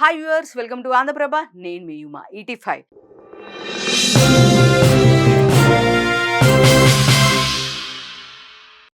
Hi viewers, welcome to Andhraprabha. నేను మీ యుమా ఈటీ5.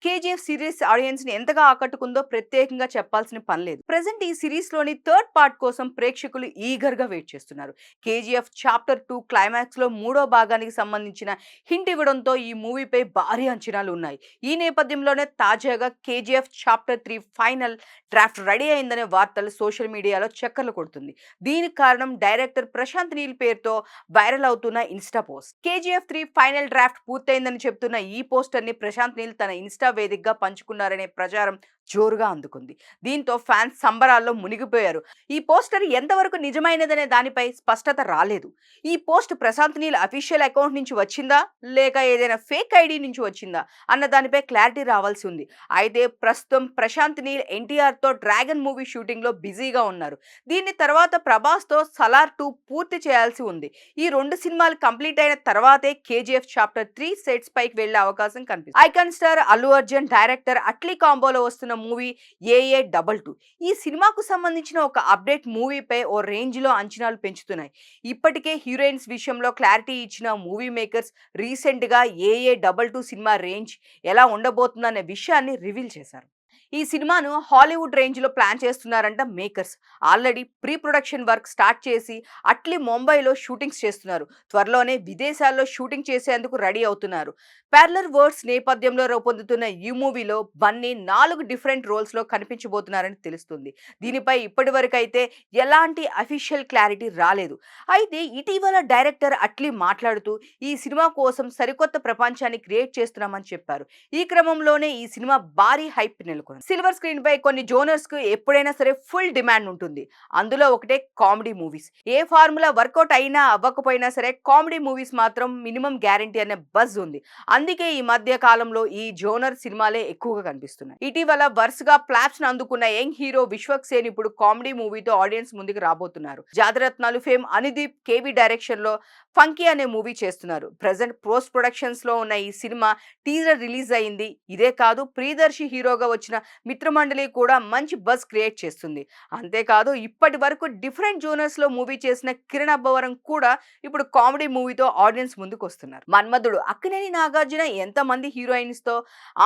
కేజీఎఫ్ సిరీస్ ఆడియన్స్ ని ఎంతగా ఆకట్టుకుందో ప్రత్యేకంగా చెప్పాల్సిన పని లేదు. ప్రెసెంట్ ఈ సిరీస్ లోని థర్డ్ పార్ట్ కోసం ప్రేక్షకులు ఈగర్ గా వెయిట్ చేస్తున్నారు. కేజీఎఫ్ చాప్టర్ 2 క్లైమాక్స్ లో మూడో భాగానికి సంబంధించిన హింట్ ఇవ్వడంతో ఈ మూవీపై భారీ అంచనాలు ఉన్నాయి. ఈ నేపథ్యంలోనే తాజాగా KGF chapter 3 final draft ready అయిందనే వార్తలు సోషల్ మీడియాలో చక్కర్లు కొడుతుంది. దీనికి కారణం డైరెక్టర్ ప్రశాంత్ నీల్ పేరుతో వైరల్ అవుతున్న Insta post. KGF 3 final draft పూర్తయిందని చెప్తున్న ఈ పోస్టర్ ని ప్రశాంత్ నీల్ తన ఇన్స్టా వేదికగా పంచుకున్నారనే ప్రచారం జోరుగా అందుకుంది. దీంతో ఫ్యాన్స్ సంబరాల్లో మునిగిపోయారు. ఈ పోస్టర్ ఎంతవరకు నిజమైనదనే దానిపై స్పష్టత రాలేదు. ఈ post Prashanth Neel official account నుంచి వచ్చిందా లేక ఏదైనా ఫేక్ ఐడి నుంచి వచ్చిందా అన్న దానిపై క్లారిటీ రావాల్సి ఉంది. అయితే ప్రస్తుతం ప్రశాంత్ నీల్ ఎన్టీఆర్ తో డ్రాగన్ మూవీ షూటింగ్ లో బిజీగా ఉన్నారు. దీని తర్వాత ప్రభాస్ తో సలార్ 2 పూర్తి చేయాల్సి ఉంది. ఈ 2 సినిమాలు కంప్లీట్ అయిన తర్వాతే కేజీఎఫ్ చాప్టర్ 3 సెట్స్ పైకి వెళ్లే అవకాశం కనిపిస్తుంది. Icon star Allu Arjun, director Atlee కాంబోలో వస్తున్న మూవీ AA22. ఈ సినిమాకు సంబంధించిన ఒక అప్డేట్ మూవీపై ఓ రేంజ్ లో అంచనాలు పెంచుతున్నాయి. ఇప్పటికే హీరోయిన్స్ విషయంలో క్లారిటీ ఇచ్చిన మూవీ మేకర్స్ రీసెంట్ గా AA22 సినిమా రేంజ్ ఎలా ఉండబోతుందనే విషయాన్ని రివీల్ చేశారు. ఈ సినిమాను హాలీవుడ్ రేంజ్ లో ప్లాన్ చేస్తున్నారంట makers. Already pre production work start చేసి అట్లీ ముంబైలో షూటింగ్స్ చేస్తున్నారు. త్వరలోనే విదేశాల్లో షూటింగ్ చేసేందుకు రెడీ అవుతున్నారు. ప్యారలర్ వర్డ్స్ నేపథ్యంలో రూపొందుతున్న ఈ మూవీలో బన్నీ 4 డిఫరెంట్ రోల్స్ లో కనిపించబోతున్నారని తెలుస్తుంది. దీనిపై ఇప్పటి వరకు అయితే ఎలాంటి అఫీషియల్ క్లారిటీ రాలేదు. అయితే ఇటీవల డైరెక్టర్ అట్లీ మాట్లాడుతూ ఈ సినిమా కోసం సరికొత్త ప్రపంచాన్ని క్రియేట్ చేస్తున్నామని చెప్పారు. ఈ క్రమంలోనే ఈ సినిమా భారీ హైప్ నెలకొంది. సిల్వర్ స్క్రీన్ పై కొన్ని జోనర్స్ కు ఎప్పుడైనా సరే ఫుల్ డిమాండ్ ఉంటుంది. అందులో ఒకటే కామెడీ మూవీస్. ఏ ఫార్ములా వర్కౌట్ అయినా అవ్వకపోయినా సరే కామెడీ మూవీస్ మాత్రం మినిమం గ్యారంటీ అనే బజ్ ఉంది. అందుకే ఈ మధ్య కాలంలో ఈ జోనర్ సినిమాలే ఎక్కువగా కనిపిస్తున్నాయి. ఇటీవల వరుసగా ఫ్లాప్స్ ను అందుకున్న యంగ్ హీరో విశ్వక్ సేన్ ఇప్పుడు కామెడీ మూవీతో ఆడియన్స్ ముందుకు రాబోతున్నారు. జాతిరత్నాలు ఫేమ్ అనిదీప్ కేవి డైరెక్షన్ లో ఫంకీ అనే మూవీ చేస్తున్నారు. ప్రెసెంట్ పోస్ట్ ప్రొడక్షన్స్ లో ఉన్న ఈ సినిమా టీజర్ రిలీజ్ అయింది. ఇదే కాదు, ప్రియదర్శి హీరోగా వచ్చిన మిత్రమండలి కూడా మంచి బజ్ క్రియేట్ చేస్తుంది. అంతేకాదు, ఇప్పటి వరకు డిఫరెంట్ జోనర్స్ లో మూవీ చేసిన కిరణ్ అబ్బవరం కూడా ఇప్పుడు కామెడీ మూవీతో ఆడియన్స్ ముందుకు వస్తున్నారు. మన్మధుడు అక్కినేని నాగార్జున ఎంతమంది హీరోయిన్స్ తో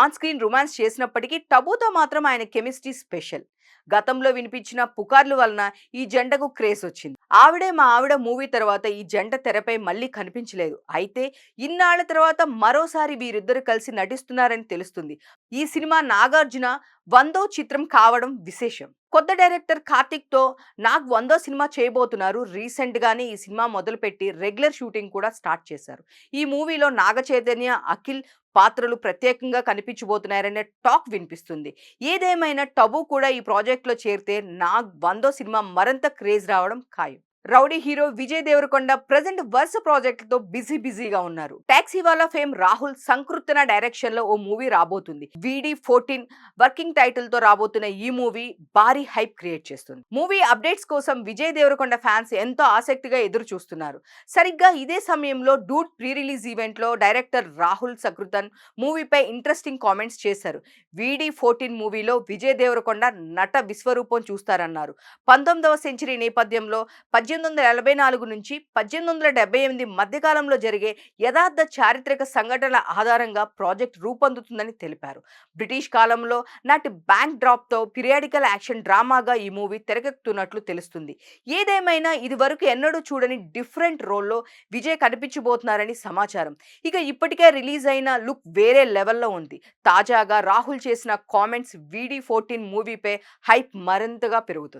ఆన్ స్క్రీన్ రొమాన్స్ చేసినప్పటికీ టబుతో మాత్రం ఆయన కెమిస్ట్రీ స్పెషల్. గతంలో వినిపించిన పుకార్లు వలన ఈ జంటకు క్రేజ్ వచ్చింది. ఆవిడే మా ఆవిడ మూవీ తర్వాత ఈ జంట తెరపై మళ్ళీ కనిపించలేదు. అయితే ఇన్నాళ్ల తర్వాత మరోసారి వీరిద్దరు కలిసి నటిస్తున్నారని తెలుస్తుంది. ఈ సినిమా నాగార్జున 100వ చిత్రం కావడం విశేషం. కొత్త డైరెక్టర్ కార్తిక్ తో నాగ్ 100వ సినిమా చేయబోతున్నారు. రీసెంట్ గానే ఈ సినిమా మొదలుపెట్టి రెగ్యులర్ షూటింగ్ కూడా స్టార్ట్ చేశారు. ఈ మూవీలో నాగ చైతన్య, అఖిల్ పాత్రలు ప్రత్యేకంగా కనిపించబోతున్నారనే టాక్ వినిపిస్తుంది. ఏదేమైనా టబు కూడా ఈ ప్రాజెక్ట్ లో చేరితే నాగ్ 100వ సినిమా మరింత క్రేజ్ రావడం ఖాయం. Rowdy hero Vijay Deverakonda present వరుస ప్రాజెక్టులతో బిజీగా ఉన్నారు. Taxiwaala fame Rahul Sankrityan direction లో ఓ మూవీ రాబోతుంది. VD14 వర్కింగ్ టైటిల్ తో రాబోతున్న ఈ మూవీ భారీ హైప్ క్రియేట్ చేస్తుంది. మూవీ అప్డేట్స్ కోసం విజయ్ దేవరకొండ ఫ్యాన్స్ ఎంతో ఆసక్తిగా ఎదురు చూస్తున్నారు. సరిగ్గా ఇదే సమయంలో డూడ్ ప్రీ రిలీజ్ ఈవెంట్ లో డైరెక్టర్ రాహుల్ సకృతన్ మూవీపై ఇంట్రెస్టింగ్ కామెంట్స్ చేశారు. VD14 మూవీలో విజయ్ దేవరకొండ నట విశ్వరూపం చూస్తారన్నారు. 19వ సెంచరీ నేపథ్యంలో 1884 నుంచి 1878 మధ్యకాలంలో జరిగే యథార్థ చారిత్రక సంఘటనల ఆధారంగా ప్రాజెక్ట్ రూపొందుతుందని తెలిపారు. బ్రిటిష్ కాలంలో నాటి బ్యాంక్ డ్రాప్ తో పీరియాడికల్ యాక్షన్ డ్రామాగా ఈ మూవీ తెరకెక్కుతున్నట్లు తెలుస్తుంది. ఏదేమైనా ఇది వరకు ఎన్నడూ చూడని డిఫరెంట్ రోల్లో విజయ్ కనిపించబోతున్నారని సమాచారం. ఇక ఇప్పటికే రిలీజ్ అయిన లుక్ వేరే లెవెల్లో ఉంది. తాజాగా రాహుల్ చేసిన కామెంట్స్ VD14 మూవీపై హైప్ మరింతగా పెరుగుతుంది.